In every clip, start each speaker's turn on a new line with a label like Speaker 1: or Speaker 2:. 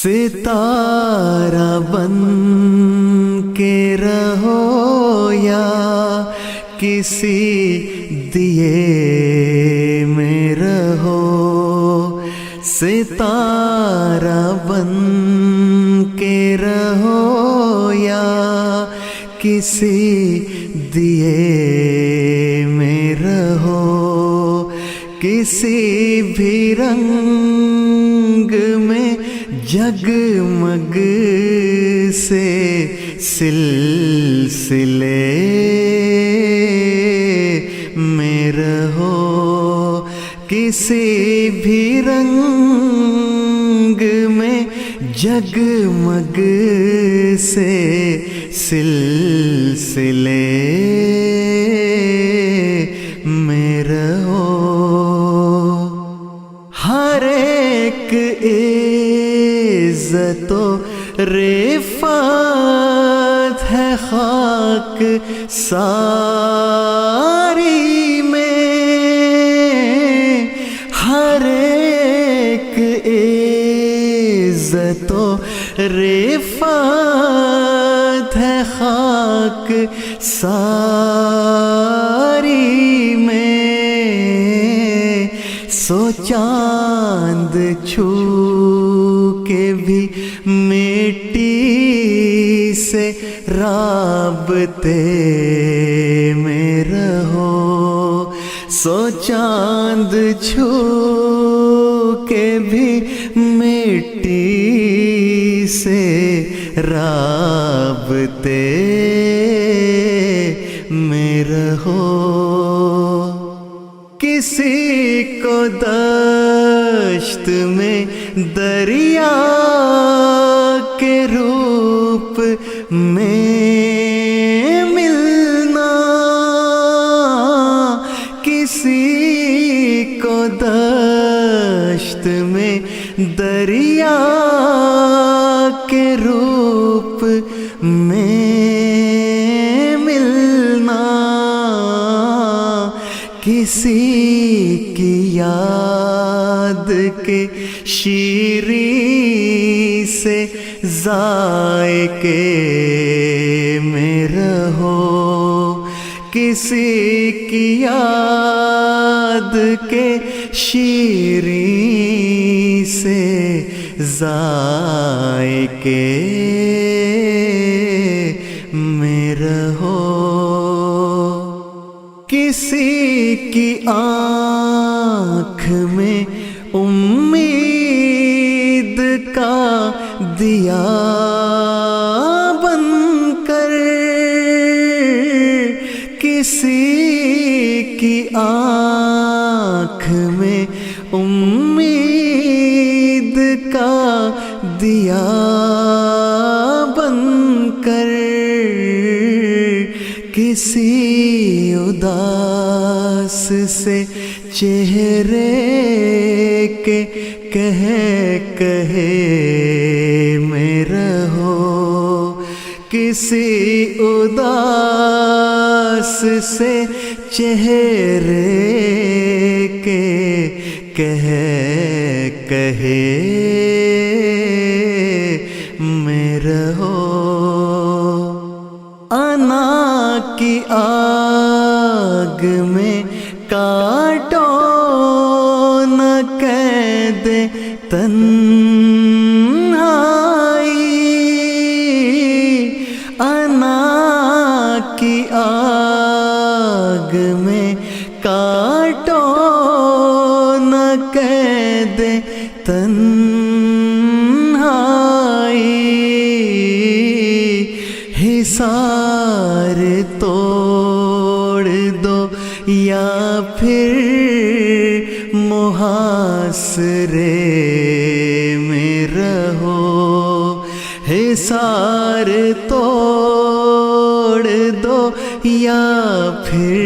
Speaker 1: ستارہ بن کے رہو یا کسی دیے میں رہو، ستارہ بن کے رہو یا کسی دیے میں رہو، کسی بھی رنگ میں جگمگ سے سلسلے میں رہو، کسی بھی رنگ میں جگمگ سے سلسلے میں رہو۔ ہر ایک عزت و رفعت ہے خاک ساری میں، ہر ایک عزت و رفعت ہے خاک ساری میں، سو چاند چھو کے بھی مٹی سے رابطے میں رہو، سو چاند چھو کے بھی مٹی سے رابطے میں رہو، کسی کو دشت میں دریا کے روپ میں ملنا، کسی کو دشت میں دریا کے روپ میں ملنا، کسی کی یاد کے شیریں سے ذائقے میں رہو، کسی کی یاد کے شیریں سے ذائقے میں رہو، کسی کی آنکھ میں امید کا دیا بن کر، کسی کی آنکھ میں امید کا دیا بن کر، کسی اداس سے چہرے کے کہے میں رہو، کسی اداس سے چہرے کے کہے میں رہو، انا کی آگ میں کاٹو نہ قید تنہائی، انا کی آگ میں کاٹو نہ قید تنہائی، حصار توڑ دو یا پھر محاصرے میں رہو، حصار توڑ دو یا پھر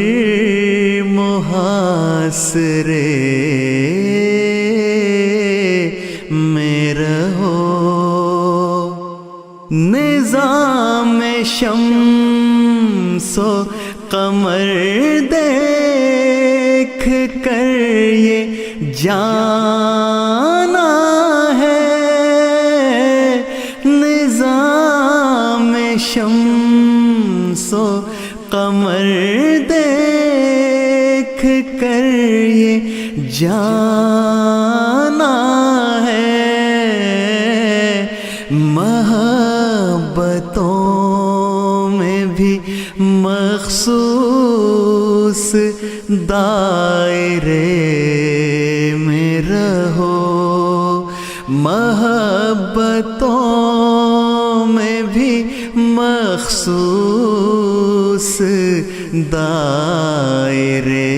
Speaker 1: محاصرے میں رہو، نظام شمس و قمر دیکھ کر یہ جانا ہے قمر دیکھ کر یہ جانا ہے محبتوں میں بھی مخصوص دائرے میں رہو، محبتوں میں بھی مخصوص دائرے